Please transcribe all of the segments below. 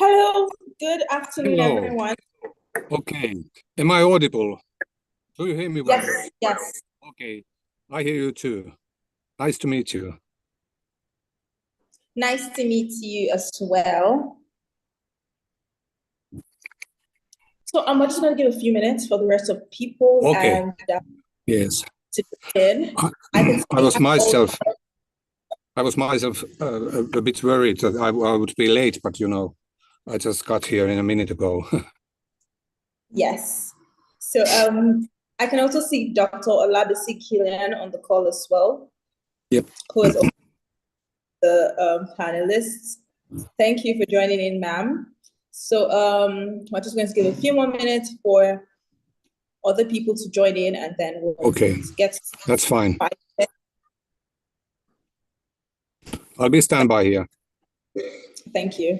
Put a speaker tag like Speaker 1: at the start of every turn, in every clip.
Speaker 1: Hello, good afternoon,
Speaker 2: Hello.
Speaker 1: everyone.
Speaker 2: Okay. Am I audible? Do you hear me well?
Speaker 1: Yes, yes.
Speaker 2: Okay. I hear you too. Nice to meet you.
Speaker 1: Nice to meet you as well. So we're just going to give a few minutes for the rest of people
Speaker 2: Okay.
Speaker 1: and
Speaker 2: Yes.
Speaker 1: to begin.
Speaker 2: I,
Speaker 1: I can
Speaker 2: I
Speaker 1: see
Speaker 2: was myself a bit worried that I would be late, but I just got here in a minute ago.
Speaker 1: yes. So I can also see Dr. Olabisi Kilian on the call as well,
Speaker 2: Yep.
Speaker 1: who is also the panelists. Thank you for joining in, ma'am. So we're just going to give a few more minutes for other people to join in, and then we'll
Speaker 2: Okay.
Speaker 1: get
Speaker 2: That's fine.
Speaker 1: started.
Speaker 2: I'll be standby here.
Speaker 1: Thank you.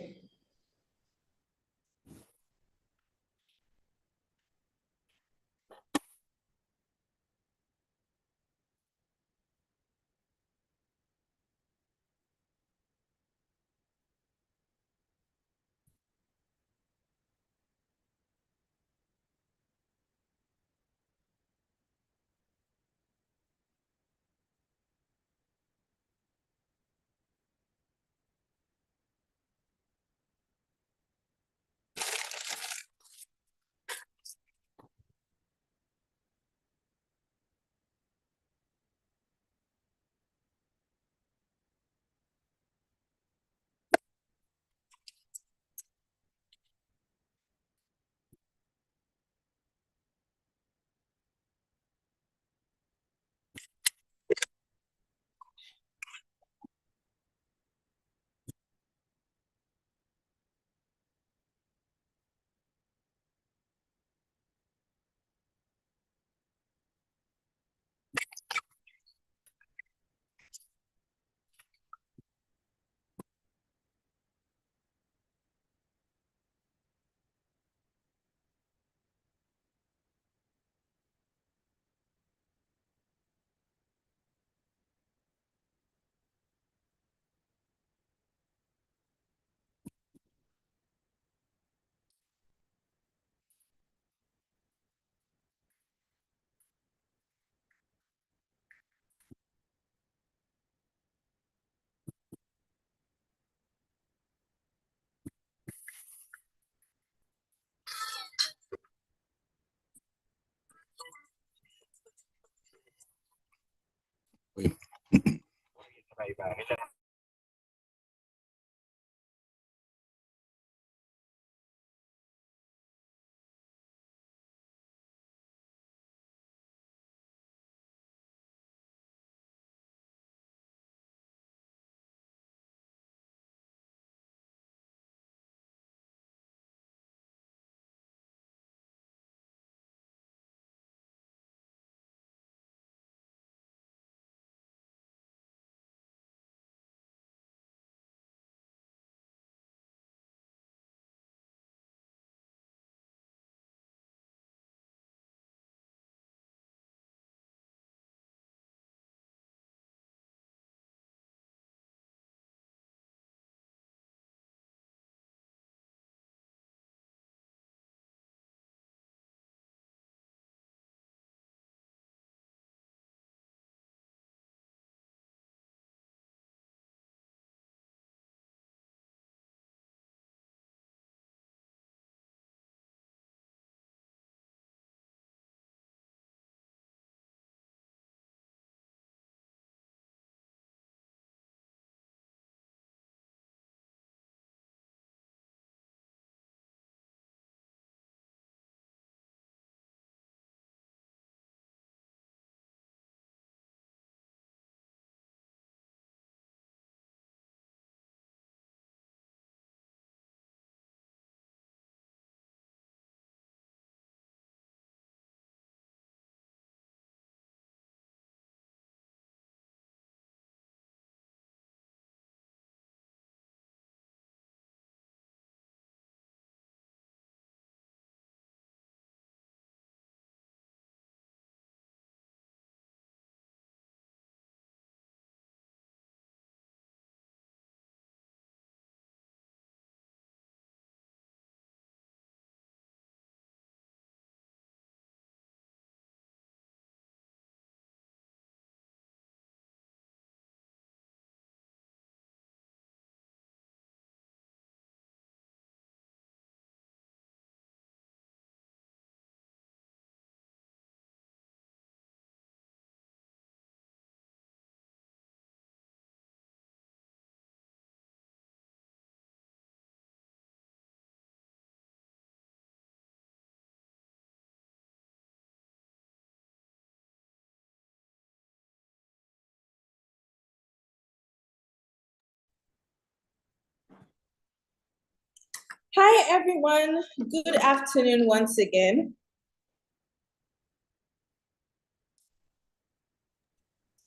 Speaker 1: Hi, everyone. Good afternoon once again.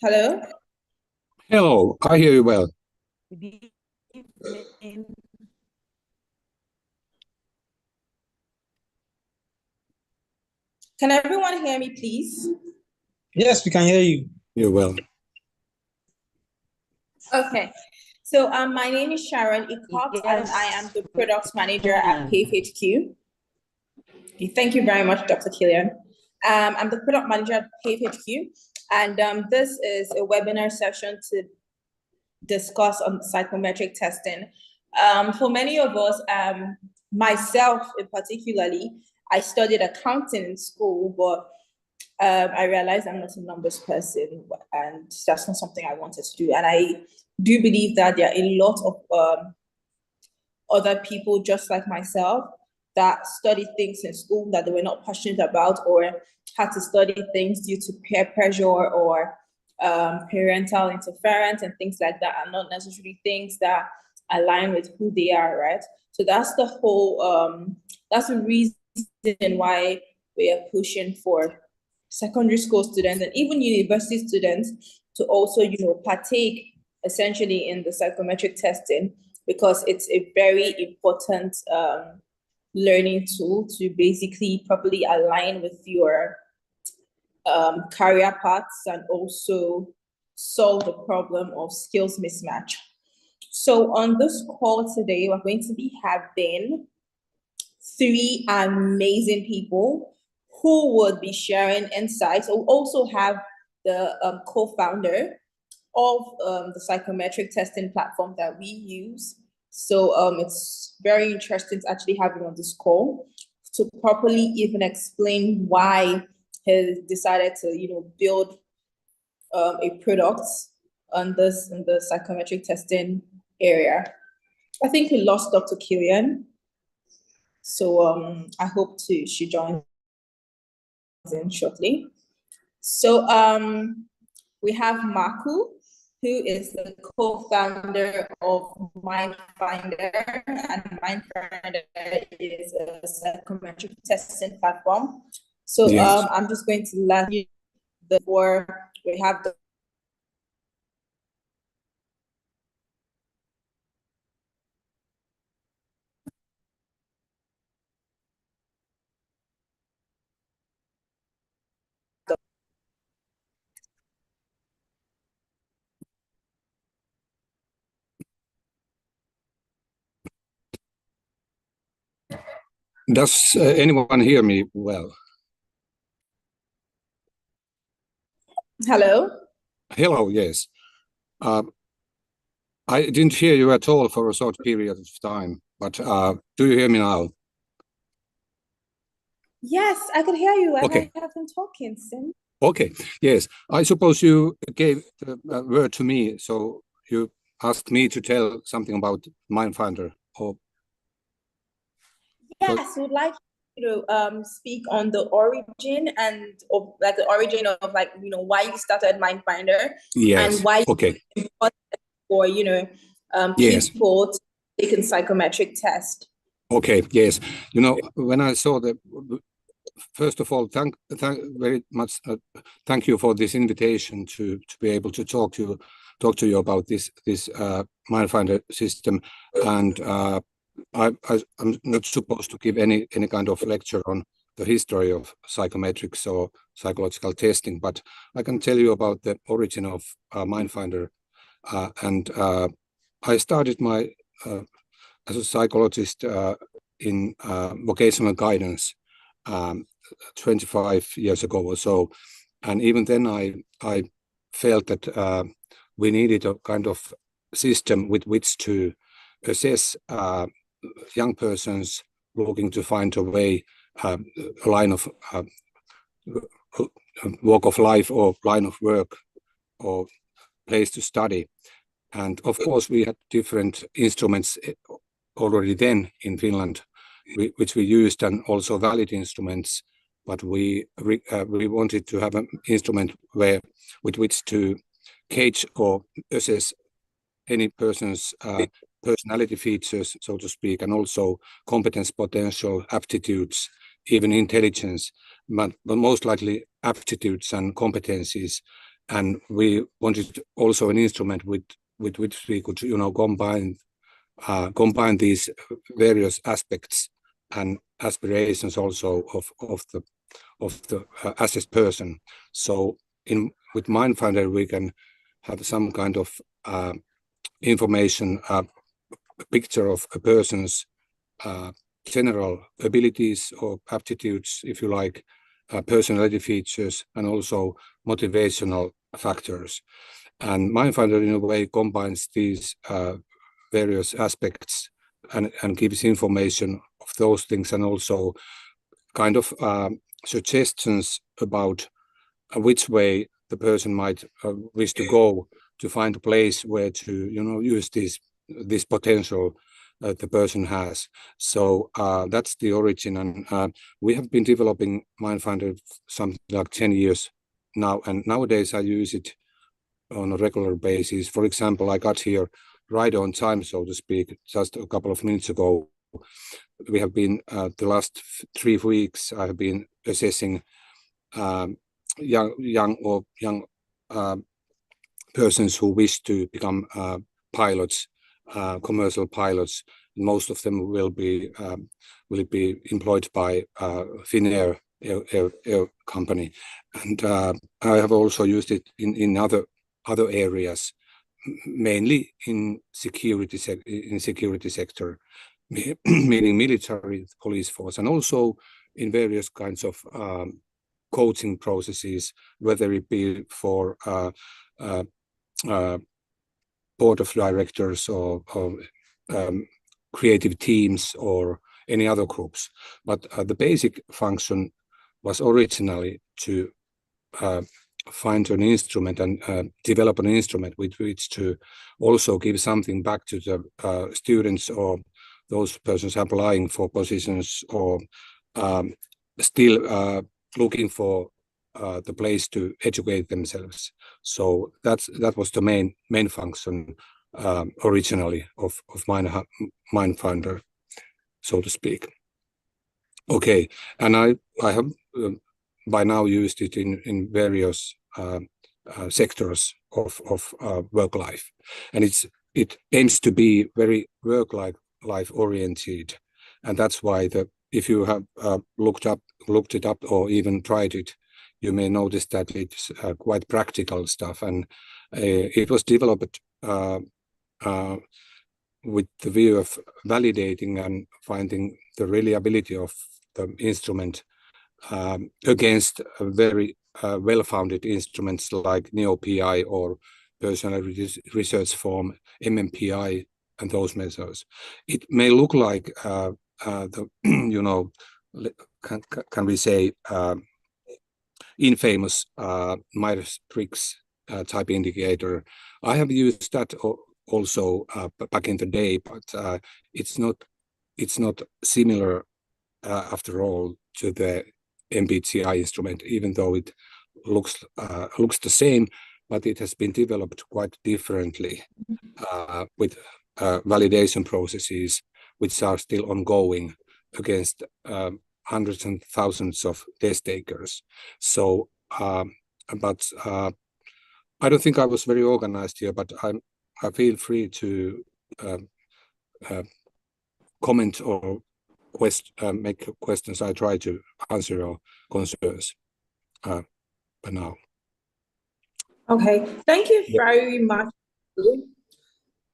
Speaker 1: Hello?
Speaker 2: Hello, I hear you well.
Speaker 3: Good evening.
Speaker 1: Can everyone hear me, please?
Speaker 4: Yes, we can hear you.
Speaker 2: You're well.
Speaker 1: Okay. So my name is Sharon Ikot, and I am the product manager at PaveHQ. Okay, thank you very much, Dr. Killian. I'm the product manager at PaveHQ, and this is a webinar session to discuss on psychometric testing. For many of us, myself in particularly, I studied accounting in school, but I realized I'm not a numbers person, and that's not something I wanted to do. And I do believe that there are a lot of other people just like myself that studied things in school that they were not passionate about, or had to study things due to peer pressure or parental interference and things like that, are not necessarily things that align with who they are, right? So that's the whole, that's the reason why we are pushing for secondary school students and even university students to also, partake essentially in the psychometric testing, because it's a very important learning tool to basically properly align with your career paths and also solve the problem of skills mismatch. So on this call today, we're going to be having three amazing people who would be sharing insights. We'll also have the co-founder of the psychometric testing platform that we use. So it's very interesting to actually have him on this call to properly even explain why he decided to, build a product on this in the psychometric testing area. I think we lost Dr. Killian. So I hope she joins in shortly. So we have Maku, who is the co-founder of MindFinder, and MindFinder is a psychometric testing platform. So
Speaker 2: Yes.
Speaker 1: I'm just going to let you before we have the
Speaker 2: Does anyone hear me well?
Speaker 1: hello.
Speaker 2: Hello, yes. I didn't hear you at all for a short period of time, but do you hear me now?
Speaker 1: Yes, I can hear you.
Speaker 2: Okay.
Speaker 1: I have been talking since.
Speaker 2: Okay, yes. I suppose you gave the word to me, so you asked me to tell something about MindFinder. Or
Speaker 1: Yes, would like you to speak on the origin and of like the origin of why you started MindFinder
Speaker 2: yes,
Speaker 1: and why
Speaker 2: okay,
Speaker 1: it's important for
Speaker 2: yes.
Speaker 1: people to take a psychometric test.
Speaker 2: Okay, yes. When I saw first of all, thank very much. Thank you for this invitation to be able to talk to you about this MindFinder system. And I'm not supposed to give any kind of lecture on the history of psychometrics or psychological testing, but I can tell you about the origin of MindFinder. And I started my as a psychologist in vocational guidance 25 years ago or so. And even then I felt that we needed a kind of system with which to assess young persons looking to find a way, a line of walk of life or line of work or place to study. And of course, we had different instruments already then in Finland, which we used, and also valid instruments. But we wanted to have an instrument with which to gauge or assess any person's personality features, so to speak, and also competence, potential, aptitudes, even intelligence, but most likely aptitudes and competencies. And we wanted also an instrument with which we could, combine these various aspects and aspirations also of the assessed person. So with MindFinder, we can have some kind of information, a picture of a person's general abilities or aptitudes, if you like, personality features, and also motivational factors. And MindFinder, in a way, combines these various aspects and gives information of those things, and also kind of suggestions about which way the person might wish to go to find a place where to, use this potential the person has. So that's the origin, and we have been developing MindFinder something like 10 years now, and nowadays I use it on a regular basis. For example, I got here right on time, so to speak, just a couple of minutes ago. We have been the last 3 weeks. I have been assessing young persons who wish to become pilots, commercial pilots. Most of them will be employed by Finnair air company, and I have also used it in other areas, mainly in security sector, meaning military, police force, and also in various kinds of coaching processes, whether it be for board of directors or creative teams or any other groups. But the basic function was originally to find an instrument and develop an instrument with which to also give something back to the students or those persons applying for positions, or still looking for the place to educate themselves. So that was the main function originally of MindFinder, so to speak. Okay, and I have by now used it in various sectors of work life, and it aims to be very work life oriented, and that's why if you have looked it up or even tried it, you may notice that it's quite practical stuff, and it was developed with the view of validating and finding the reliability of the instrument against very well-founded instruments like NeoPI or Personality Research Form, MMPI, and those methods. It may look like the can we say infamous Myers-Briggs type indicator. I have used that also back in the day, but it's not similar after all to the MBTI instrument, even though it looks the same, but it has been developed quite differently with validation processes which are still ongoing against hundreds and thousands of test takers. So, but I don't think I was very organized here, but I feel free to comment or make questions. I try to answer your concerns for now.
Speaker 1: Okay, thank you very much.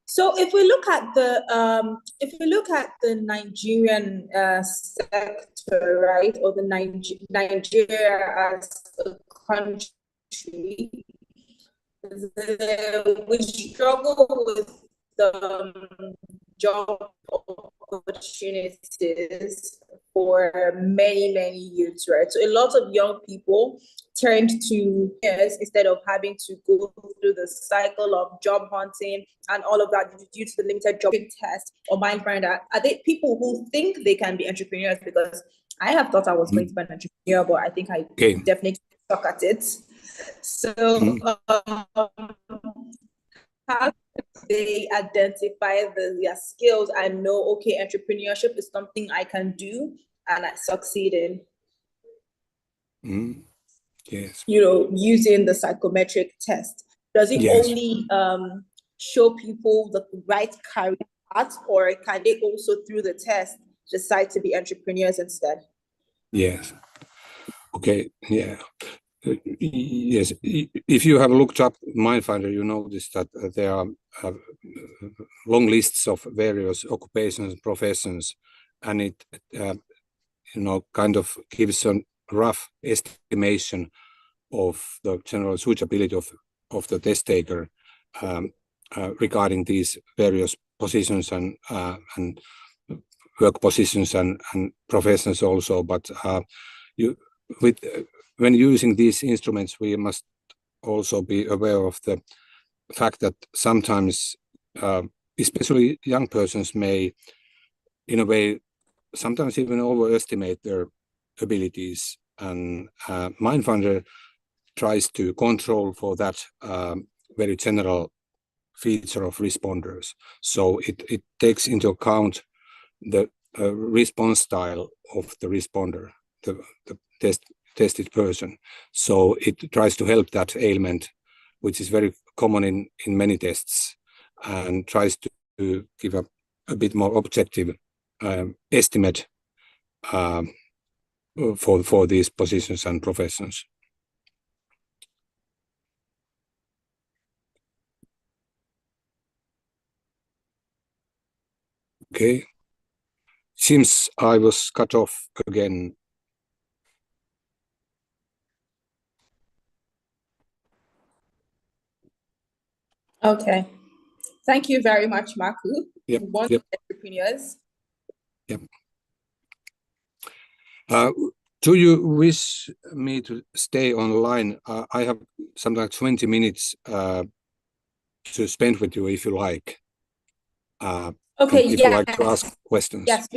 Speaker 1: So if we look at the Nigerian sector, right, or the Nigeria as a country, we struggle with the job opportunities for many youths, right? So a lot of young people turned to years instead of having to go through the cycle of job hunting and all of that due to the limited job test or MindFinder. Are they people who think they can be entrepreneurs? Because I have thought I was going to be an entrepreneur, but I think I definitely suck at it. So how they identify their skills and know, okay, entrepreneurship is something I can do and I succeed in.
Speaker 2: Yes.
Speaker 1: Using the psychometric test. Does it
Speaker 2: Yes.
Speaker 1: only show people the right career path, or can they also, through the test, decide to be entrepreneurs instead?
Speaker 2: Yes. Okay. Yeah. Yes. If you have looked up Mindfinder, you notice that there are long lists of various occupations, professions, and it kind of gives a rough estimation of the general suitability of the test taker regarding these various positions and work positions and professions also. But when using these instruments, we must also be aware of the fact that sometimes, especially young persons may, in a way, sometimes even overestimate their abilities, and Mindfinder tries to control for that very general feature of responders. So it takes into account the response style of the responder, the tested person. So it tries to help that ailment, which is very common in many tests, and tries to give a bit more objective estimate for these positions and professions. Okay. Seems I was cut off again.
Speaker 1: Okay. Thank you very much, Marku.
Speaker 2: Yep.
Speaker 1: Yep. Entrepreneurs.
Speaker 2: Yep. Do you wish me to stay online? I have something like 20 minutes to spend with you if you like.
Speaker 1: Okay,
Speaker 2: if you like to ask questions.
Speaker 1: Yes,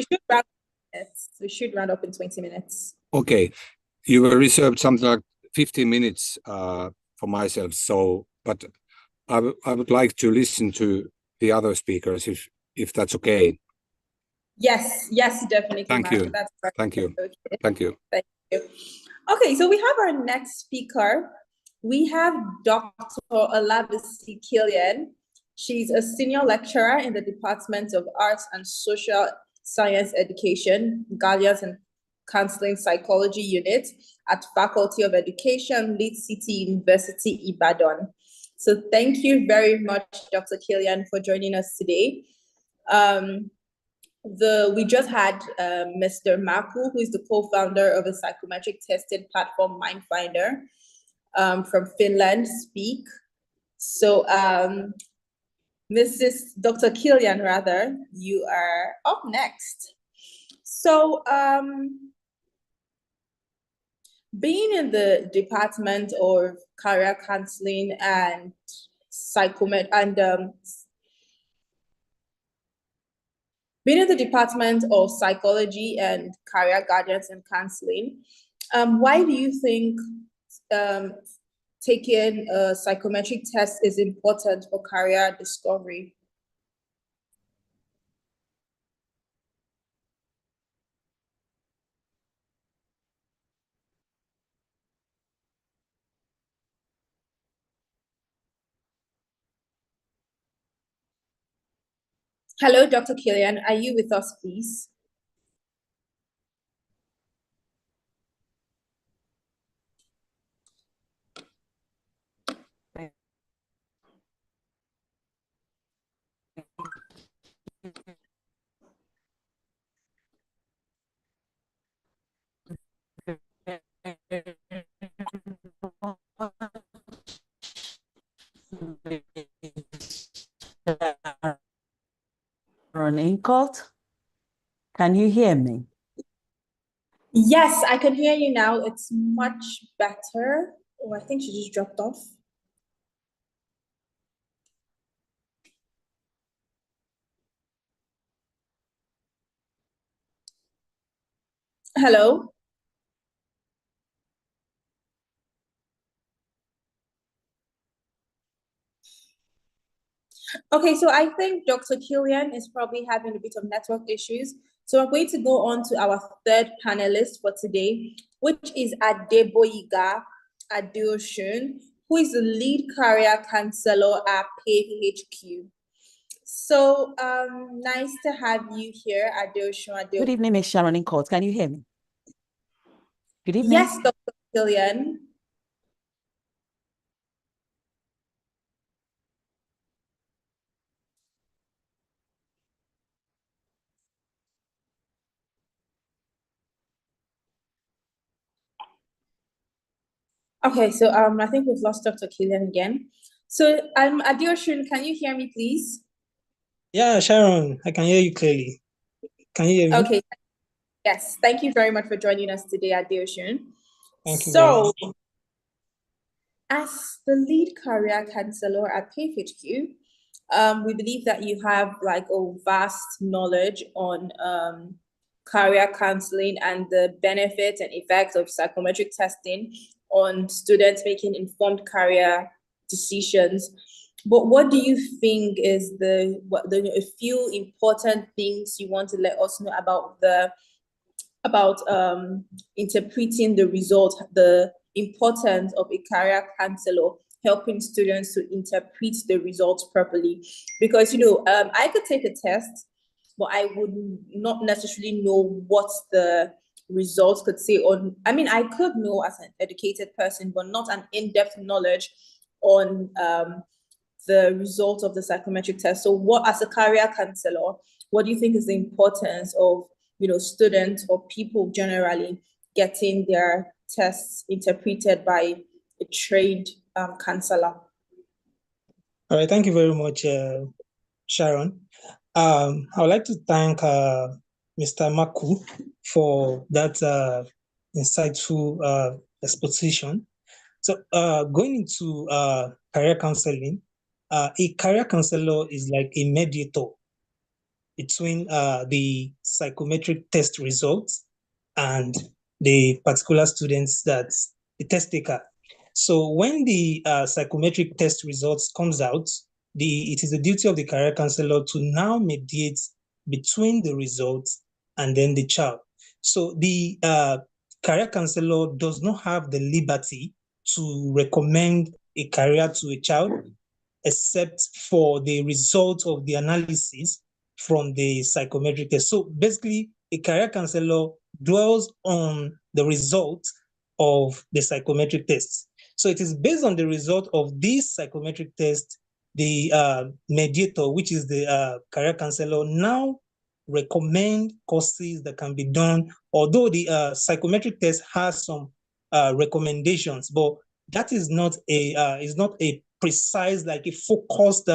Speaker 1: we should round up in 20 minutes.
Speaker 2: Okay. You were reserved something like 15 minutes for myself. So, but I would like to listen to the other speakers if that's okay.
Speaker 1: Yes, definitely.
Speaker 2: Thank you. Thank you.
Speaker 1: Okay.
Speaker 2: Thank you.
Speaker 1: Thank you. Okay, so we have our next speaker. We have Dr. Olabisi Killian. She's a senior lecturer in the Department of Arts and Social Science Education, Guidance and Counseling Psychology Unit at Faculty of Education, Leeds City University, Ibadan. So thank you very much, Dr. Killian, for joining us today. We just had Mr. Marku, who is the co-founder of a psychometric testing platform, Mindfinder, from Finland, speak. So Mrs. Dr. Killian, rather, you are up next. So being in the Department of Career Counseling and Psychometric and being in the Department of Psychology and Career Guidance and Counseling, why do you think taking a psychometric test is important for career discovery? Hello, Dr. Killian. Are you with us, please?
Speaker 3: Running cult. Can you hear me?
Speaker 1: Yes, I can hear you now. It's much better. Oh, I think she just dropped off. Hello? Okay, so I think Dr. Killian is probably having a bit of network issues. So I'm going to go on to our third panelist for today, which is Adeboyiga Adeosun, who is the lead career counselor at PHQ. So nice to have you here, Adeosun.
Speaker 3: Good evening, Ms. Sharon in court. Can you hear me? Good evening.
Speaker 1: Yes, Dr. Killian. Okay, so I think we've lost Dr. Killian again. So Adeosun, can you hear me, please?
Speaker 4: Yeah, Sharon, I can hear you clearly. Can you hear me?
Speaker 1: Okay. Yes, thank you very much for joining us today, Adeosun.
Speaker 4: Thank you very much.
Speaker 1: As the lead career counselor at PHQ, we believe that you have like a vast knowledge on career counseling and the benefits and effects of psychometric testing on students making informed career decisions. But what do you think is a few important things you want to let us know about interpreting the result, the importance of a career counselor helping students to interpret the results properly? Because I could take a test, but I would not necessarily know what the results could say on. I mean, I could know as an educated person, but not an in-depth knowledge on the result of the psychometric test. So what, as a career counselor, what do you think is the importance of students or people generally getting their tests interpreted by a trained counselor?
Speaker 4: All right, thank you very much, Sharon. I would like to thank Mr. Maku for that insightful exposition. So going into career counseling, a career counselor is like a mediator between the psychometric test results and the particular students that's the test taker. So when the psychometric test results comes out, it is the duty of the career counselor to now mediate between the results and then the child. So the career counselor does not have the liberty to recommend a career to a child except for the result of the analysis from the psychometric test. So basically, a career counselor dwells on the result of the psychometric tests. So it is based on the result of these psychometric tests, the mediator, which is the career counselor, now recommend courses that can be done, although the psychometric test has some recommendations, but that is not a precise, like a focused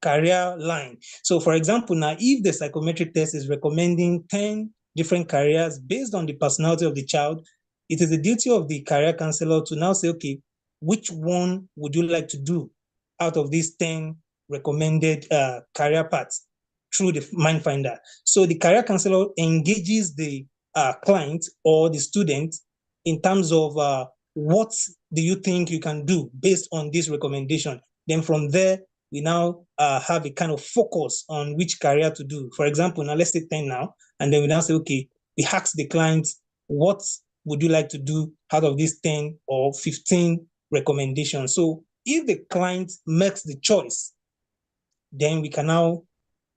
Speaker 4: career line. So for example, now if the psychometric test is recommending 10 different careers based on the personality of the child, it is the duty of the career counselor to now say, okay, which one would you like to do out of these 10 recommended career paths through the mind finder? So the career counselor engages the client or the student in terms of what do you think you can do based on this recommendation? Then from there, we now have a kind of focus on which career to do. For example, now let's say 10 now, and then we now say, okay, we ask the client, what would you like to do out of these 10 or 15 recommendations? So if the client makes the choice, then we can now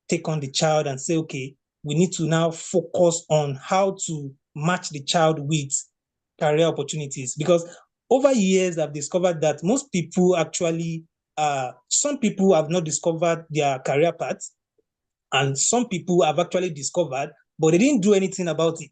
Speaker 4: take on the child and say, okay, we need to now focus on how to match the child with career opportunities. Because over years, I've discovered that most people actually, some people have not discovered their career path, and some people have actually discovered, but they didn't do anything about it.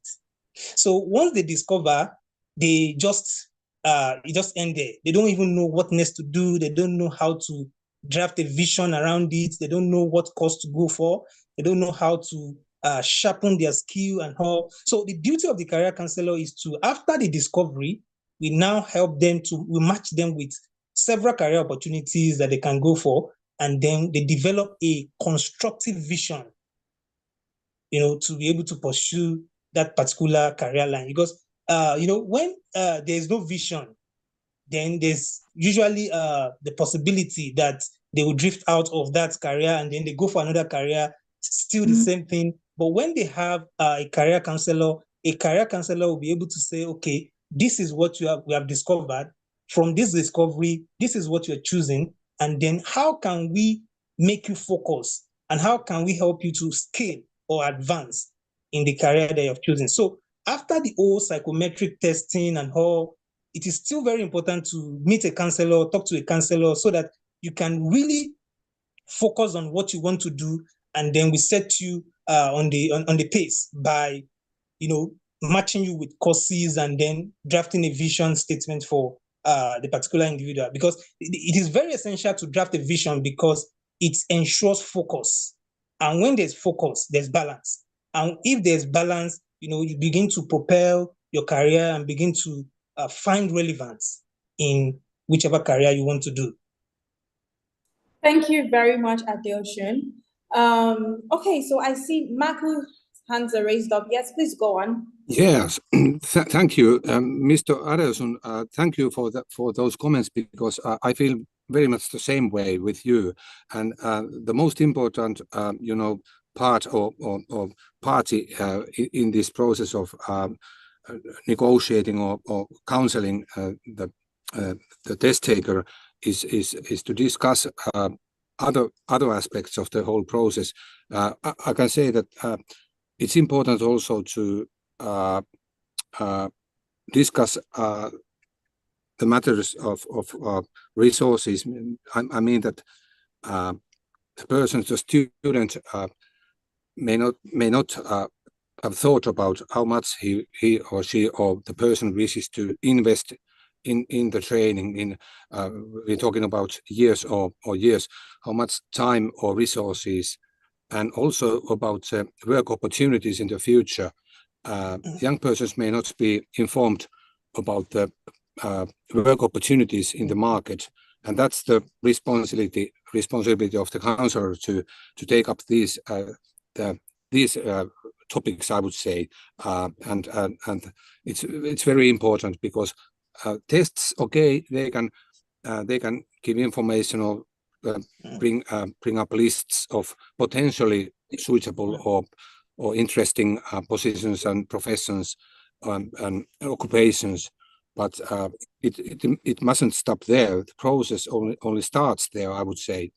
Speaker 4: So once they discover, they just it just end there. They don't even know what next to do. They don't know how to draft a vision around it. They don't know what course to go for. They don't know how to sharpen their skill and all. So the duty of the career counselor is to, after the discovery, we now help them we match them with several career opportunities that they can go for, and then they develop a constructive vision, to be able to pursue that particular career line. Because, when there is no vision, then there's usually the possibility that they will drift out of that career and then they go for another career, still the same thing. But when they have a career counselor will be able to say, okay, this is what we have discovered. From this discovery, this is what you're choosing. And then how can we make you focus? And how can we help you to scale or advance in the career that you've chosen? So after the whole psychometric testing and all, it is still very important to meet a counselor, talk to a counselor, so that you can really focus on what you want to do, and then we set you on the pace by, matching you with courses and then drafting a vision statement for the particular individual. Because it is very essential to draft a vision, because it ensures focus. And when there's focus, there's balance. And if there's balance, you begin to propel your career and begin to find relevance in whichever career you want to do.
Speaker 1: Thank you very much, Adeosun. Okay, so I see Marco's hands are raised up. Yes, please go on.
Speaker 2: Yes, thank you, Mr. Adeosun. Thank you for those comments, because I feel very much the same way with you. And the most important, part or party in this process of negotiating or counseling the test taker is to discuss other aspects of the whole process. I can say that it's important also to discuss the matters of resources. I mean that the person, the student, may not have thought about how much he or she or the person wishes to invest in the training. We're talking about years or years, how much time or resources, and also about work opportunities in the future. Young persons may not be informed about the work opportunities in the market, and that's the responsibility of the counselor to take up these topics, I would say, and it's very important, because tests, okay, they can give information or bring up lists of potentially suitable or interesting positions and professions and occupations, but it mustn't stop there. The process only starts there, I would say.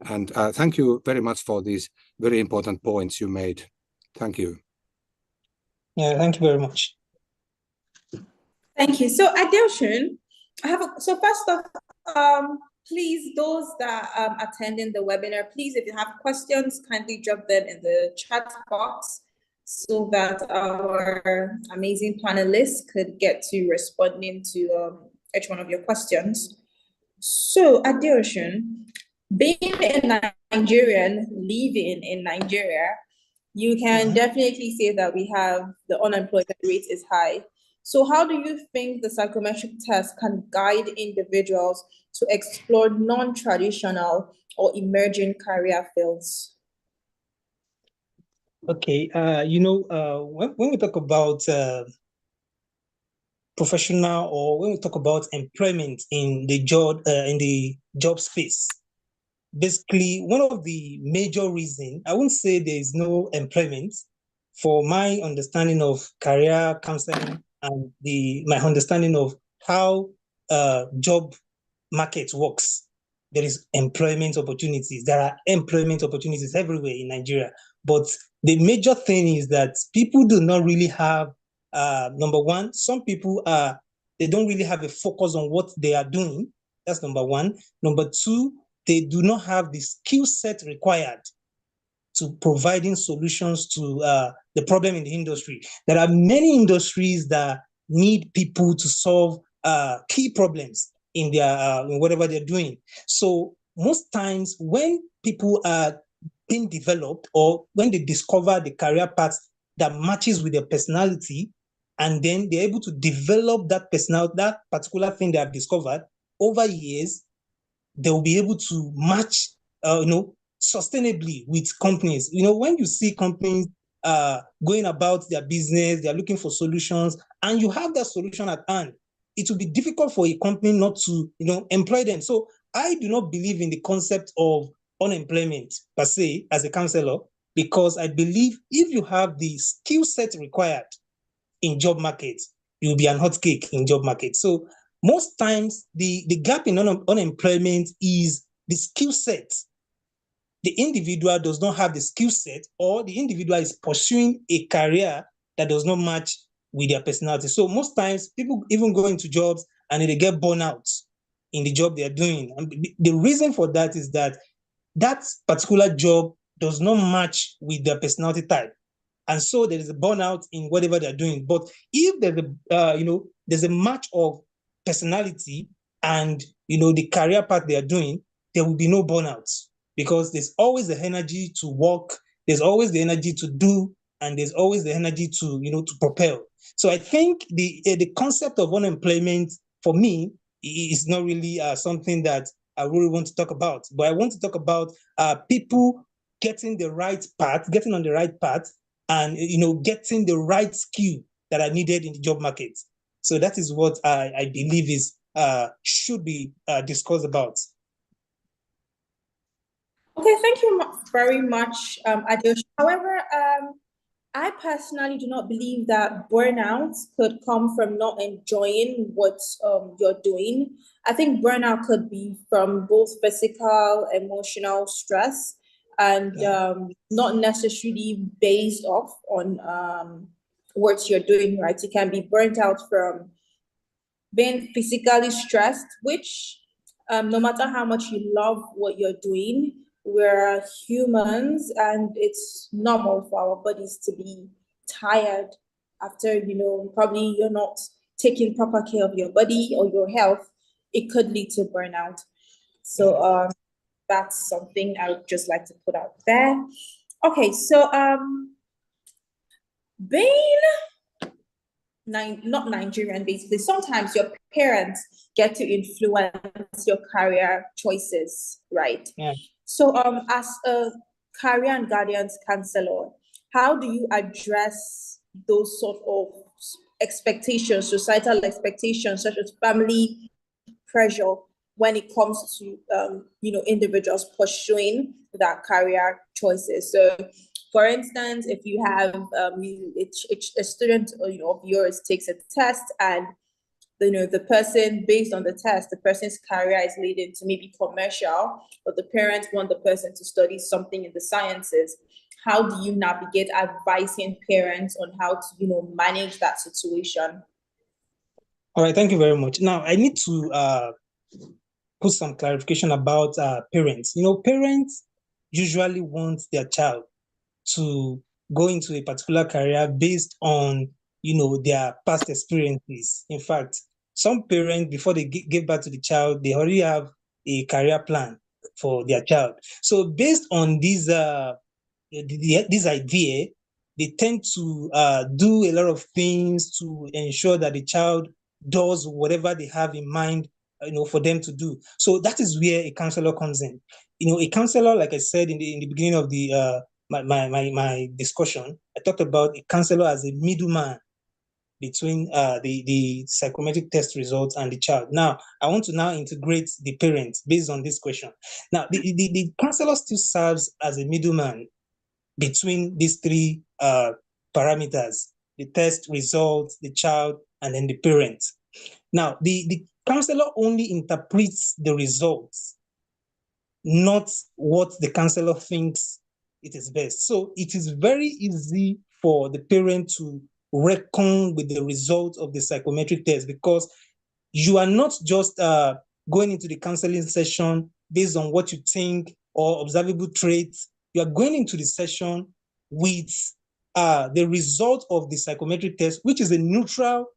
Speaker 2: And thank you very much for these very important points you made. Thank you.
Speaker 4: Yeah, thank you very much.
Speaker 1: Thank you. So Adeosun, so first off, please, those that are attending the webinar, please, if you have questions, kindly drop them in the chat box so that our amazing panelists could get to responding to each one of your questions. So Adeosun, being a Nigerian, living in Nigeria, you can definitely say that the unemployment rate is high. So how do you think the psychometric test can guide individuals to explore non-traditional or emerging career fields?
Speaker 4: Okay, when we talk about professional, or when we talk about employment in the job space, basically one of the major reasons, I wouldn't say there is no employment. For my understanding of career counseling and my understanding of how job market works, there is employment opportunities. There are employment opportunities everywhere in Nigeria. But the major thing is that people do not really have, number one, some people they don't really have a focus on what they are doing. That's number one. Number two, they do not have the skill set required to providing solutions to the problem in the industry. There are many industries that need people to solve key problems in their in whatever they're doing. So most times when people are being developed, or when they discover the career path that matches with their personality, and then they're able to develop that particular thing they have discovered over years, they'll be able to match, sustainably with companies. When you see companies going about their business, they're looking for solutions, and you have that solution at hand, it will be difficult for a company not to, employ them. So I do not believe in the concept of unemployment per se as a counselor, because I believe if you have the skill set required in job market, you'll be an hot cake in job market. So most times the gap in unemployment is the skill set. The individual does not have the skill set, or the individual is pursuing a career that does not match with their personality. So most times people even go into jobs and they get burnout in the job they are doing. And the reason for that is that that particular job does not match with their personality type. And so there is a burnout in whatever they're doing. But if there's a match of personality and the career path they are doing, there will be no burnouts, because there's always the energy to work, there's always the energy to do, and there's always the energy to to propel. So I think the concept of unemployment for me is not really something that I really want to talk about. But I want to talk about people getting on the right path, and getting the right skill that are needed in the job market. So that is what I believe is should be discussed about.
Speaker 1: Okay, thank you very much, Adeosh. However, I personally do not believe that burnout could come from not enjoying what you're doing. I think burnout could be from both physical, emotional stress, and not necessarily based off on what you're doing, right? You can be burnt out from being physically stressed, which no matter how much you love what you're doing, we're humans, and it's normal for our bodies to be tired after, probably you're not taking proper care of your body or your health. It could lead to burnout. So that's something I would just like to put out there. Okay, so being not Nigerian, basically, sometimes your parents get to influence your career choices, right?
Speaker 4: Yeah.
Speaker 1: So as a career and guardians counselor, how do you address those sort of expectations, societal expectations, such as family pressure, when it comes to individuals pursuing that career choices? So for instance, if you have a student of yours takes a test, and the person, based on the test, the person's career is leading to maybe commercial, but the parents want the person to study something in the sciences. How do you navigate advising parents on how to manage that situation?
Speaker 4: All right, thank you very much. Now I need to put some clarification about parents. Parents usually want their child to go into a particular career based on their past experiences. In fact, some parents, before they give birth to the child, they already have a career plan for their child. So based on this idea, they tend to do a lot of things to ensure that the child does whatever they have in mind for them to do. So that is where a counselor comes in. A counselor, like I said in the beginning of the my discussion, I talked about a counselor as a middleman between the psychometric test results and the child. Now, I want to now integrate the parents based on this question. Now, the counselor still serves as a middleman between these three parameters: the test results, the child, and then the parent. Now, the counselor only interprets the results, not what the counselor thinks it is best. So it is very easy for the parent to reckon with the result of the psychometric test, because you are not just going into the counseling session based on what you think or observable traits. You are going into the session with the result of the psychometric test, which is a neutral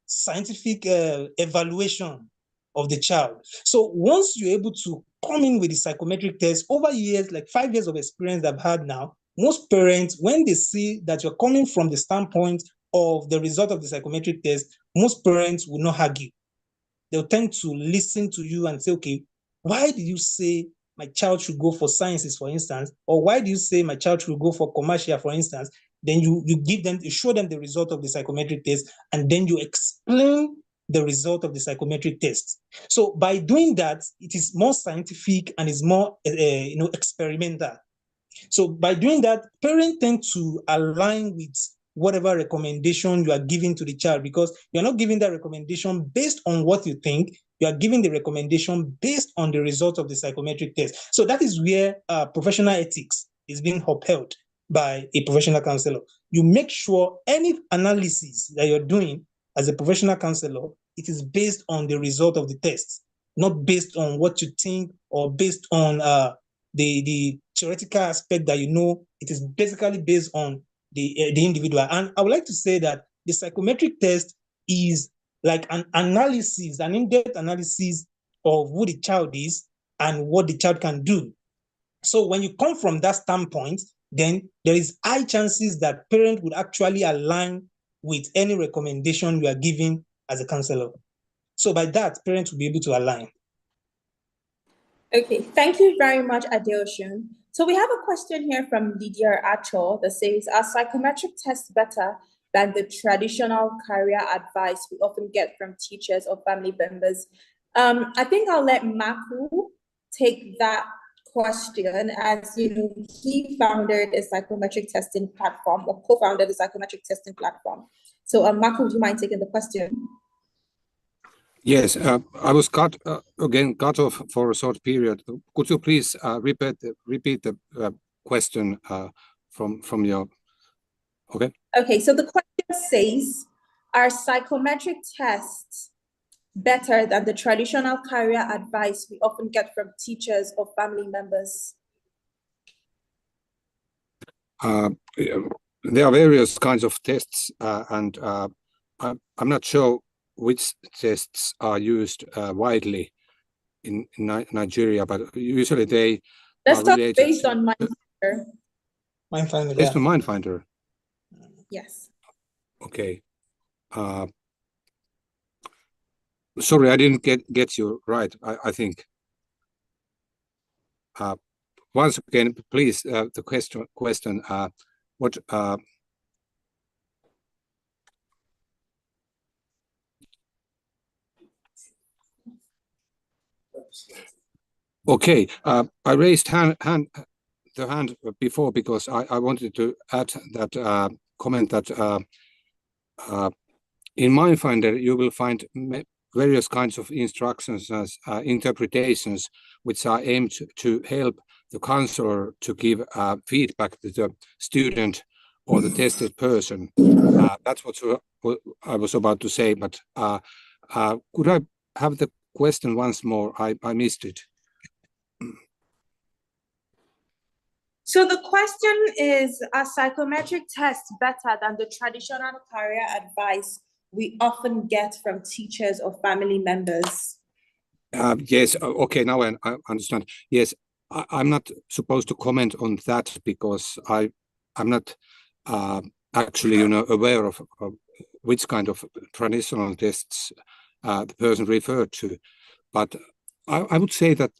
Speaker 4: scientific evaluation of the child. So once you're able to come in with the psychometric test, over years, like 5 years of experience I've had now, most parents, when they see that you're coming from the standpoint of the result of the psychometric test, most parents will not argue. They'll tend to listen to you and say, okay, why do you say my child should go for sciences, for instance? Or why do you say my child should go for commercial, for instance? Then you show them the result of the psychometric test, and then you explain the result of the psychometric test. So by doing that, it is more scientific and is more experimental. So by doing that, parents tend to align with whatever recommendation you are giving to the child, because you're not giving that recommendation based on what you think, you are giving the recommendation based on the result of the psychometric test. So that is where professional ethics is being upheld by a professional counselor. You make sure any analysis that you're doing as a professional counselor, it is based on the result of the test, not based on what you think or based on the theoretical aspect that you know. It is basically based on the individual. And I would like to say that the psychometric test is like an analysis, an in-depth analysis of who the child is and what the child can do. So when you come from that standpoint, then there is high chances that parents would actually align with any recommendation you are giving as a counselor. So by that, parents will be able to align.
Speaker 1: Okay, thank you very much, Adeoshun. So we have a question here from Lydia Achol that says, are psychometric tests better than the traditional career advice we often get from teachers or family members? I think I'll let Maku take that question, as you know, he founded a psychometric testing platform, or co-founded a psychometric testing platform. So Maku, do you mind taking the question?
Speaker 2: Yes, I was cut off for a short period. Could you please repeat the question from your? Okay.
Speaker 1: Okay, so the question says, are psychometric tests better than the traditional career advice we often get from teachers or family members?
Speaker 2: There are various kinds of tests, and I'm not sure which tests are used widely in Nigeria, but usually they
Speaker 1: Let's
Speaker 2: are
Speaker 1: talk
Speaker 2: related
Speaker 1: based on Mindfinder.
Speaker 4: Mindfinder,
Speaker 2: based
Speaker 4: yeah.
Speaker 2: on Mindfinder.
Speaker 1: Yes.
Speaker 2: Okay. Sorry, I didn't get you right. I think. Once again, please, the question. What? Okay, I raised the hand before because I wanted to add that comment that in Mindfinder you will find various kinds of instructions as interpretations, which are aimed to help the counselor to give feedback to the student or the tested person. That's what I was about to say, but could I have the question once more? I missed it.
Speaker 1: So the question is, are psychometric tests better than the traditional career advice we often get from teachers or family members?
Speaker 2: Yes, okay, now I understand. Yes, I'm not supposed to comment on that because I'm not actually, aware of which kind of traditional tests the person referred to. But I would say that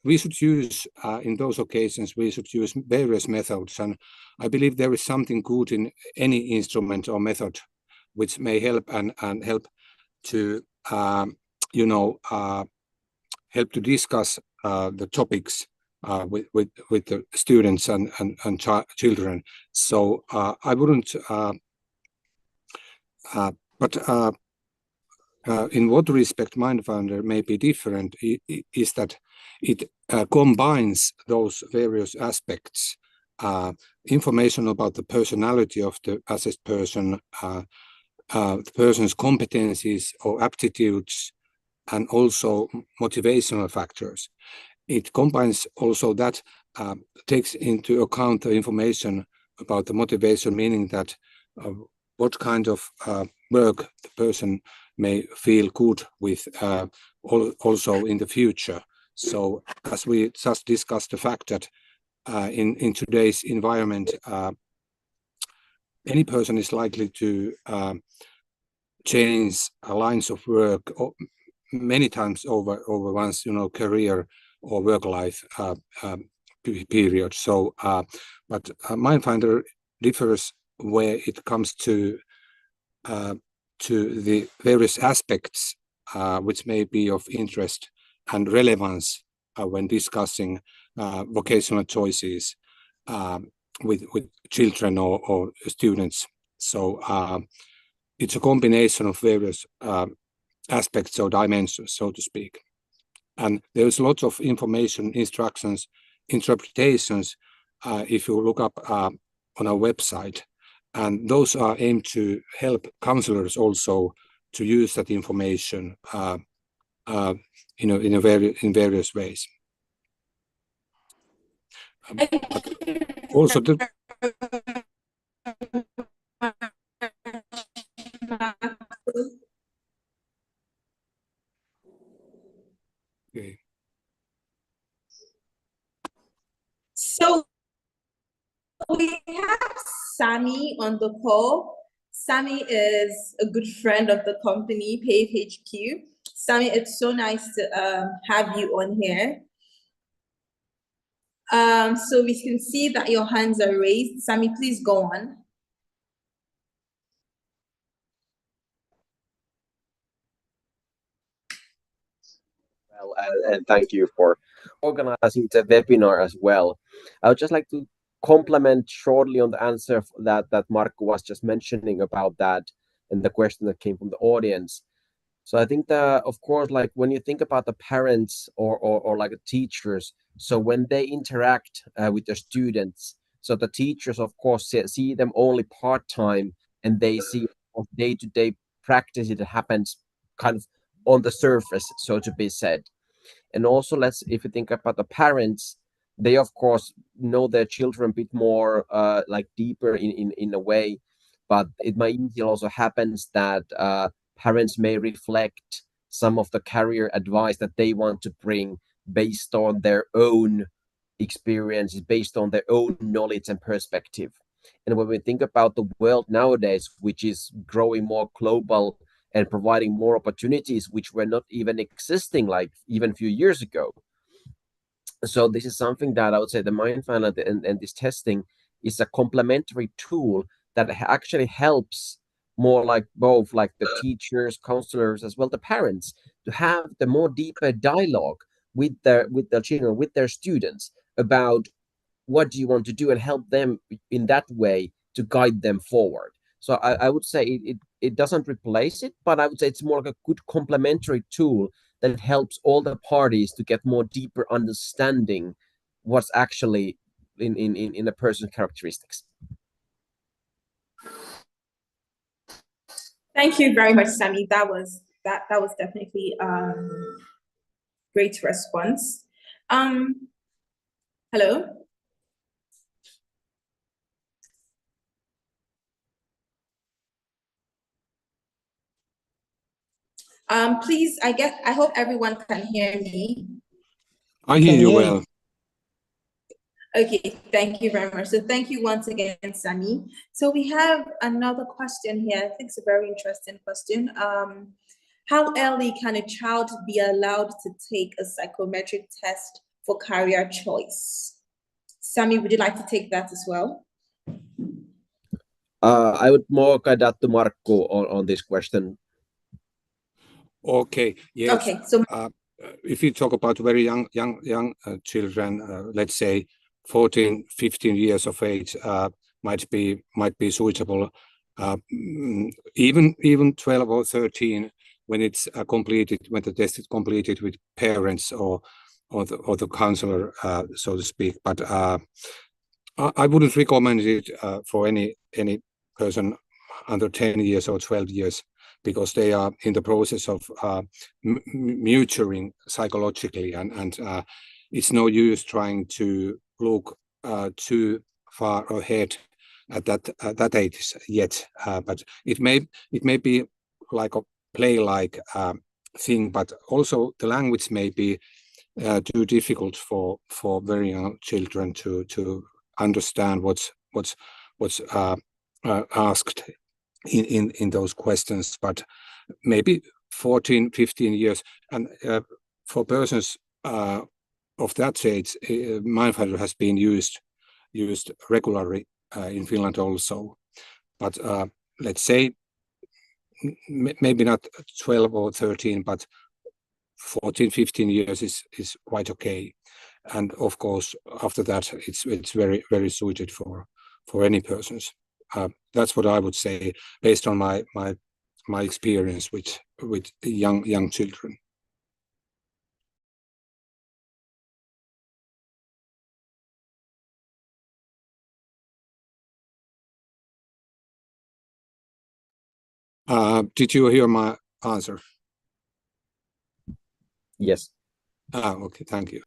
Speaker 2: we should use, in those occasions, we should use various methods. And I believe there is something good in any instrument or method which may help and help to, help to discuss the topics with the students and children. So I wouldn't, but in what respect Mindfinder may be different is that it combines those various aspects, information about the personality of the assessed person, the person's competencies or aptitudes, and also motivational factors. It combines also that, takes into account the information about the motivation, meaning that what kind of work the person may feel good with also in the future. So as we just discussed the fact that in today's environment, any person is likely to change lines of work many times over one's career or work life period. So but Mindfinder differs where it comes to to the various aspects which may be of interest and relevance when discussing vocational choices with children or students. So it's a combination of various aspects or dimensions, so to speak. And there's lots of information, instructions, interpretations, if you look up on our website. And those are aimed to help counselors also to use that information in various ways. Also, okay.
Speaker 1: So we have Sammy on the call. Sammy is a good friend of the company, Pave HQ. Sammy, it's so nice to have you on here. So we can see that your hands are raised. Sammy, please go on.
Speaker 5: Well, and thank you for organizing the webinar as well. I would just like to comment shortly on the answer that Marco was just mentioning about that and the question that came from the audience. So I think that, of course, like when you think about the parents or like the teachers, so when they interact with the students, so the teachers, of course, see them only part-time, and they see day-to-day practice that happens kind of on the surface, so to be said. And also, if you think about the parents, they of course know their children a bit more like deeper in a way, but it might easily also happens that parents may reflect some of the career advice that they want to bring based on their own experiences, based on their own knowledge and perspective. And when we think about the world nowadays, which is growing more global and providing more opportunities which were not even existing like even a few years ago. So this is something that I would say the Mindfinder and this testing is a complementary tool that actually helps more like both like the teachers, counselors, as well the parents to have the more deeper dialogue with their children, with their students about what do you want to do and help them in that way to guide them forward. So I would say it doesn't replace it, but I would say it's more like a good complementary tool that helps all the parties to get more deeper understanding what's actually in a person's characteristics.
Speaker 1: Thank you very much, Sammy. That was definitely great response. Hello. Please, I hope everyone can hear me.
Speaker 2: I hear you well.
Speaker 1: Okay, thank you very much. So thank you once again, Sammy. So we have another question here. I think it's a very interesting question. How early can a child be allowed to take a psychometric test for career choice? Sammy, would you like to take that as well?
Speaker 5: I would more guide that to Marco on this question.
Speaker 2: Okay. Yes.
Speaker 1: Okay. So
Speaker 2: if you talk about very young children, let's say 14, 15 years of age, might be suitable. Even 12 or 13, when it's completed, when the test is completed with parents or the counselor, so to speak. But I wouldn't recommend it for any person under 10 years or 12 years, because they are in the process of maturing psychologically, and it's no use trying to look too far ahead at that age yet. But it may be like a play-like thing, but also the language may be too difficult for very young children to understand what's asked in those questions. But maybe 14, 15 years, and for persons of that age, Mindfinder has been used regularly in Finland also. But let's say maybe not 12 or 13, but 14, 15 years is quite okay. And of course, after that, it's very, very suited for any persons. That's what I would say based on my experience with young children. Did you hear my answer?
Speaker 5: Yes.
Speaker 2: Okay, thank you.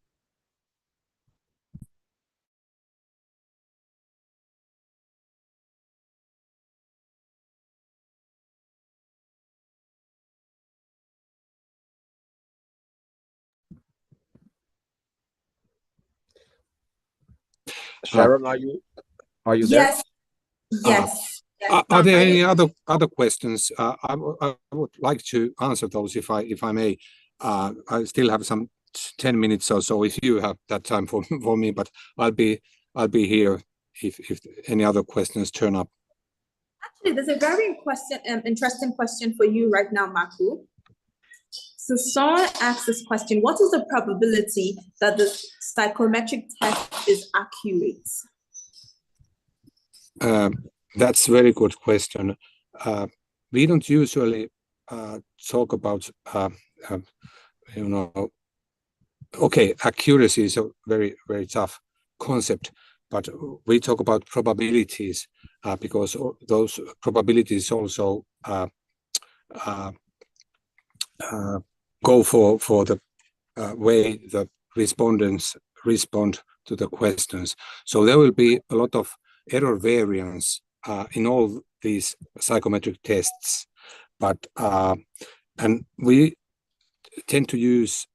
Speaker 5: Sharon, are you there?
Speaker 1: Yes. Yes.
Speaker 2: Are there any other questions? I would like to answer those if I may. I still have some 10 minutes or so if you have that time for me, but I'll be here if any other questions turn up.
Speaker 1: Actually, there's a very interesting question for you right now, Marco. So someone asked this question: what is the probability that the psychometric test is accurate?
Speaker 2: That's a very good question. We don't usually talk about, okay, accuracy is a very, very tough concept, but we talk about probabilities because those probabilities also go for the way the respondents respond to the questions. So there will be a lot of error variance in all these psychometric tests, but and we tend to use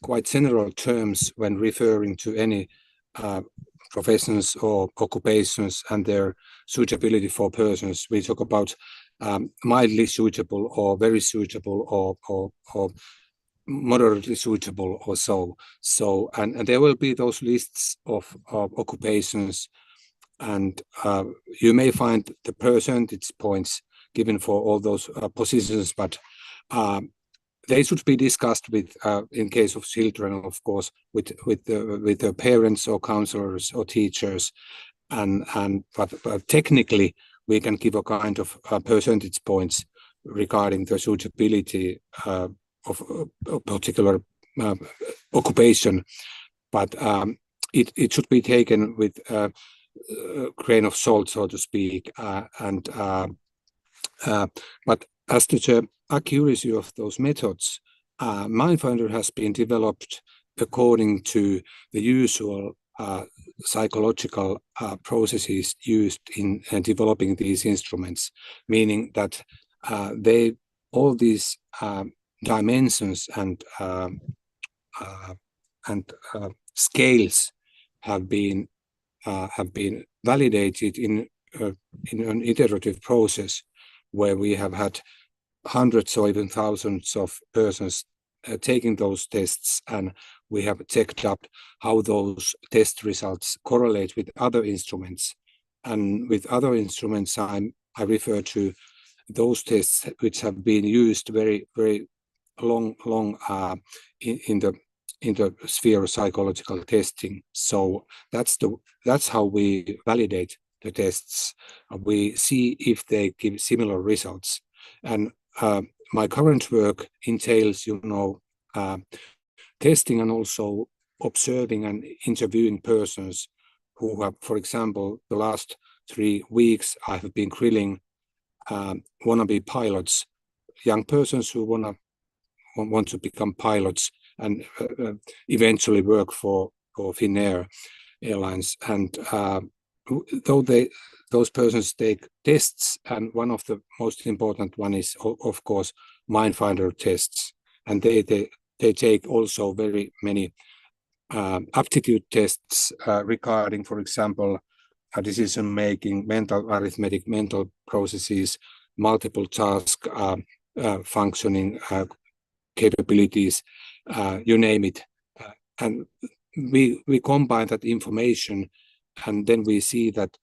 Speaker 2: quite general terms when referring to any professions or occupations and their suitability for persons. We talk about mildly suitable or very suitable or moderately suitable or so. And there will be those lists of occupations, and you may find the percentage points given for all those positions, but they should be discussed with, in case of children, of course, with the parents or counselors or teachers, but technically we can give a kind of percentage points regarding the suitability of a particular occupation, but it should be taken with a grain of salt, so to speak, but as to the accuracy of those methods, MindFinder has been developed according to the usual psychological processes used in developing these instruments, meaning that all these dimensions and scales have been validated in an iterative process where we have had hundreds or even thousands of persons taking those tests, and we have checked up how those test results correlate with other instruments. And with other instruments, I refer to those tests which have been used very, very long in the sphere of psychological testing. So that's how we validate the tests. We see if they give similar results. And my current work entails, testing and also observing and interviewing persons who have, for example, the last 3 weeks, I have been grilling wannabe pilots, young persons who want to become pilots and eventually work for Finnair Airlines. And though those persons take tests, and one of the most important one is, of course, MindFinder tests, and they take also very many aptitude tests regarding, for example, decision making, mental arithmetic, mental processes, multiple task functioning capabilities, you name it, and we combine that information. And then we see that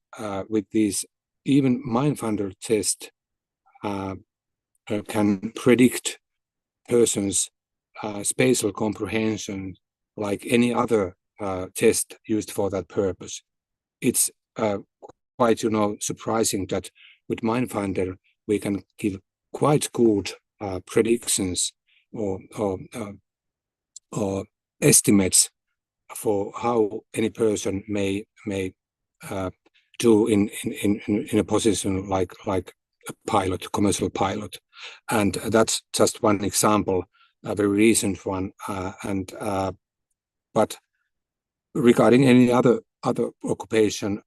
Speaker 2: with these even MindFinder test can predict persons' spatial comprehension like any other test used for that purpose. It's quite, surprising that with MindFinder we can give quite good predictions or estimates for how any person may do in a position like a pilot, commercial pilot, and that's just one example, a very recent one. But regarding any other occupation,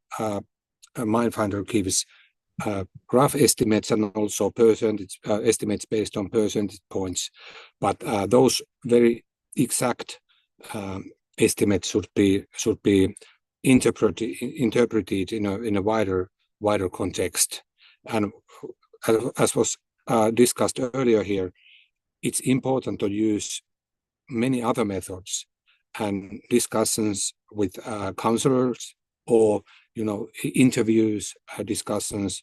Speaker 2: MindFinder gives rough estimates and also percentage estimates based on percentage points, but those very exact estimates should be interpreted in a wider context. And as was discussed earlier here, it's important to use many other methods and discussions with counselors, or interviews, discussions,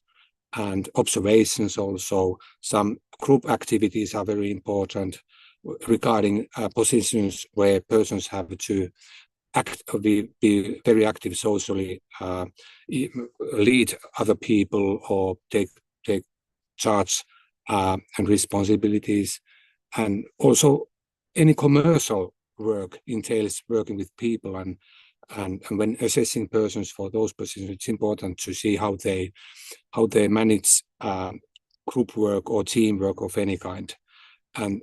Speaker 2: and observations. Also, some group activities are very important regarding positions where persons have to be very active socially, lead other people, or take charge and responsibilities. And also any commercial work entails working with people, and when assessing persons for those positions, it's important to see how they manage group work or teamwork of any kind. And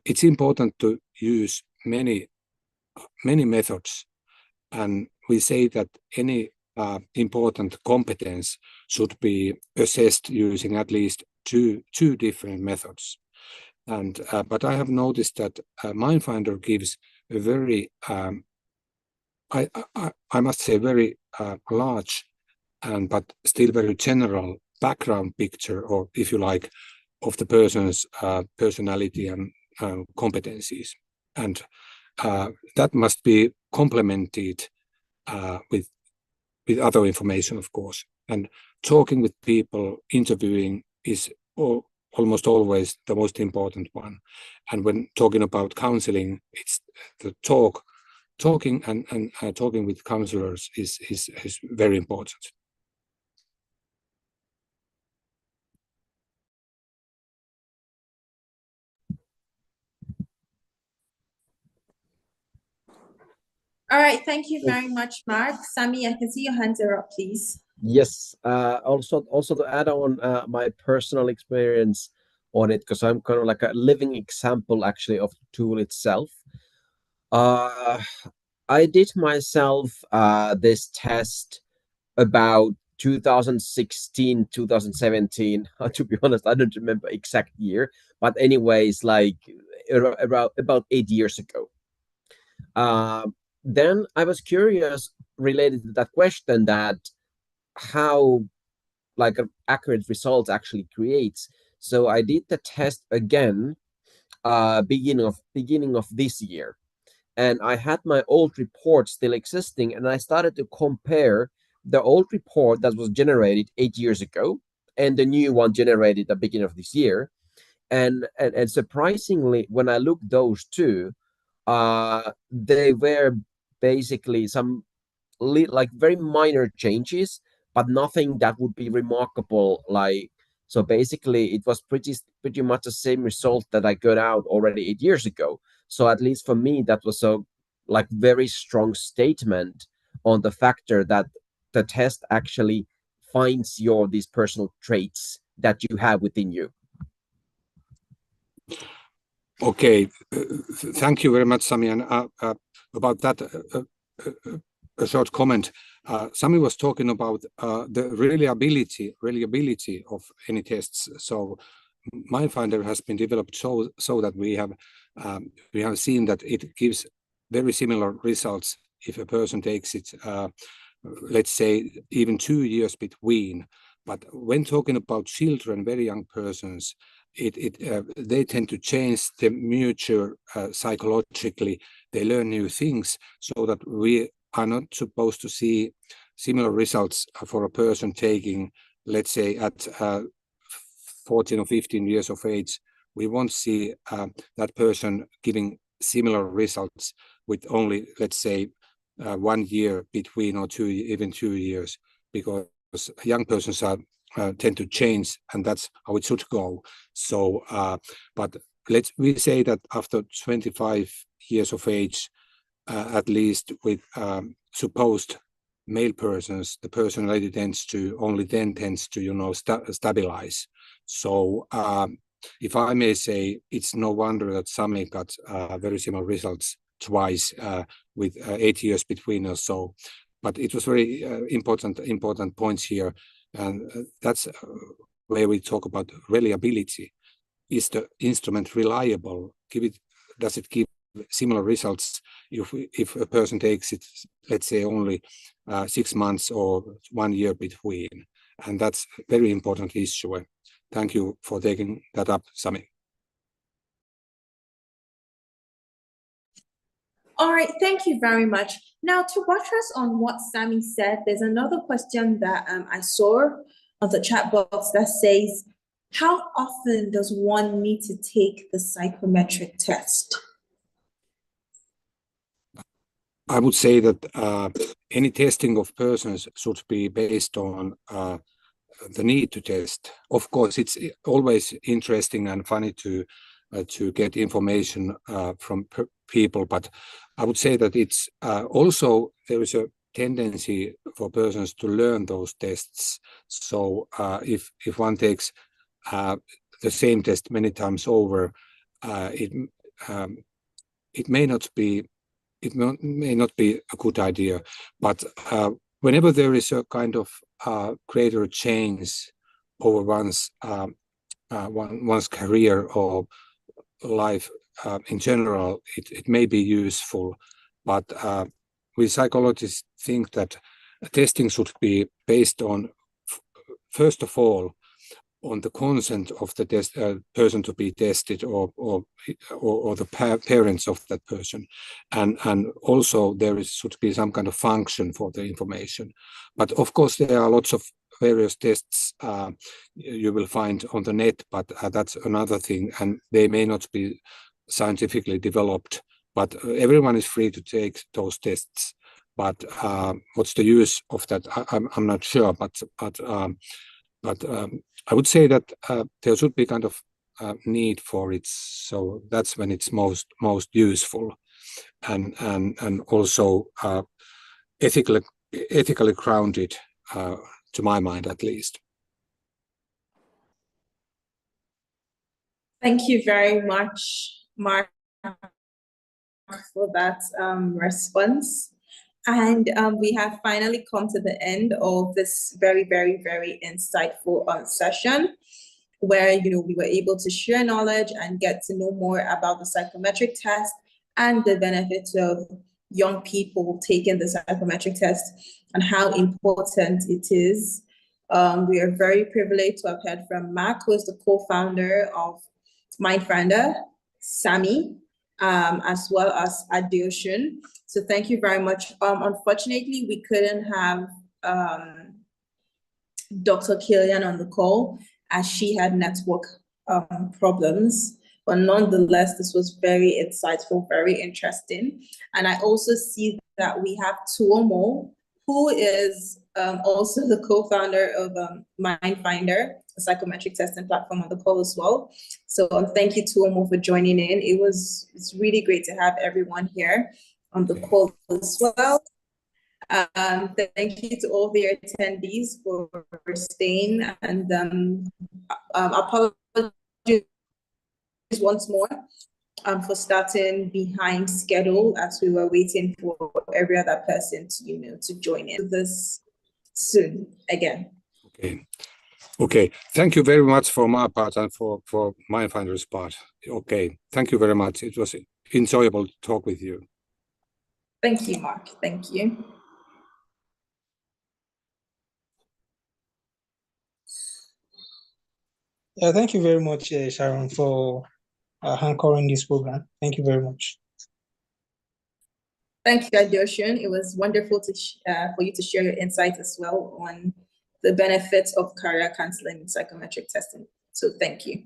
Speaker 2: it's important to use many methods, and we say that any important competence should be assessed using at least two different methods. And but I have noticed that MindFinder gives a very I must say very large but still very general background picture, or if you like, of the person's personality and competencies, and that must be complemented with other information, of course. And talking with people, interviewing is almost always the most important one. And when talking about counseling, it's the talking and talking with counselors is very important.
Speaker 1: All right, thank you very much, Mark. Sami, I can see your hands are up, please.
Speaker 5: Yes, also to add on my personal experience on it, because I'm kind of like a living example actually of the tool itself. I did myself this test about 2016, 2017. To be honest, I don't remember exact year, but anyways, like about 8 years ago. Then I was curious related to that question, that how like accurate results actually creates. So I did the test again beginning of this year, and I had my old report still existing, and I started to compare the old report that was generated 8 years ago and the new one generated at the beginning of this year. And surprisingly, when I looked those two, they were basically some like very minor changes, but nothing that would be remarkable. Like, so basically it was pretty much the same result that I got out already 8 years ago. So at least for me, that was a like very strong statement on the factor that the test actually finds these personal traits that you have within you.
Speaker 2: Okay, thank you very much, Sami. And about that, a short comment. Sami was talking about the reliability of any tests. So MindFinder has been developed so that we have seen that it gives very similar results if a person takes it, let's say, even 2 years between. But when talking about children, very young persons, they tend to change, they mature psychologically, they learn new things, so that we are not supposed to see similar results for a person taking, let's say, at 14 or 15 years of age, we won't see that person giving similar results with only, let's say, 1 year between, or even 2 years, because young persons tend to change, and that's how it should go. So, but we say that after 25 years of age, at least with supposed male persons, the personality tends to stabilize. So if I may say, it's no wonder that Sami got very similar results twice with 8 years between us. So, but it was very important points here, and that's where we talk about reliability. Is the instrument reliable? Does it give similar results if a person takes it, let's say, only 6 months or 1 year between? And that's a very important issue. Thank you for taking that up, Sami.
Speaker 1: All right, thank you very much. Now, to buttress on what Sami said, there's another question that I saw on the chat box that says, how often does one need to take the psychometric test?
Speaker 2: I would say that any testing of persons should be based on the need to test. Of course, it's always interesting and funny to get information from people, but I would say that it's also there is a tendency for persons to learn those tests. So if one takes the same test many times over, it may not be a good idea. But whenever there is a kind of greater change over one's career or life in general, it may be useful. But we psychologists think that testing should be based on, first of all, on the consent of the person to be tested, or the parents of that person, and also there should be some kind of function for the information. But of course, there are lots of various tests you will find on the net, but that's another thing, and they may not be scientifically developed. But everyone is free to take those tests. But what's the use of that? I'm not sure. But I would say that there should be kind of need for it, so that's when it's most useful, and also ethically grounded, to my mind at least.
Speaker 1: Thank you very much, Mark, for that response. And we have finally come to the end of this very, very, very insightful session, where we were able to share knowledge and get to know more about the psychometric test and the benefits of young people taking the psychometric test and how important it is. We are very privileged to have heard from Mark, who is the co-founder of Mindfinder, Sami, as well as Adeosun. So thank you very much. Unfortunately, we couldn't have Dr. Killian on the call as she had network problems. But nonetheless, this was very insightful, very interesting. And I also see that we have Tuomo, who is also the co-founder of Mindfinder, a psychometric testing platform, on the call as well. So thank you, Tuomo, for joining in. It's really great to have everyone here on the call as well. Thank you to all the attendees for staying, and apologies once more for starting behind schedule, as we were waiting for every other person to to join in this soon again.
Speaker 2: Okay. Thank you very much for my part and for Mindfinder's part. Okay. Thank you very much. It was enjoyable to talk with you.
Speaker 1: Thank you, Mark. Thank you.
Speaker 4: Thank you very much, Sharon, for anchoring this program. Thank you very much.
Speaker 1: Thank you, Adeosun. It was wonderful for you to share your insights as well on the benefits of career counseling and psychometric testing. So thank you.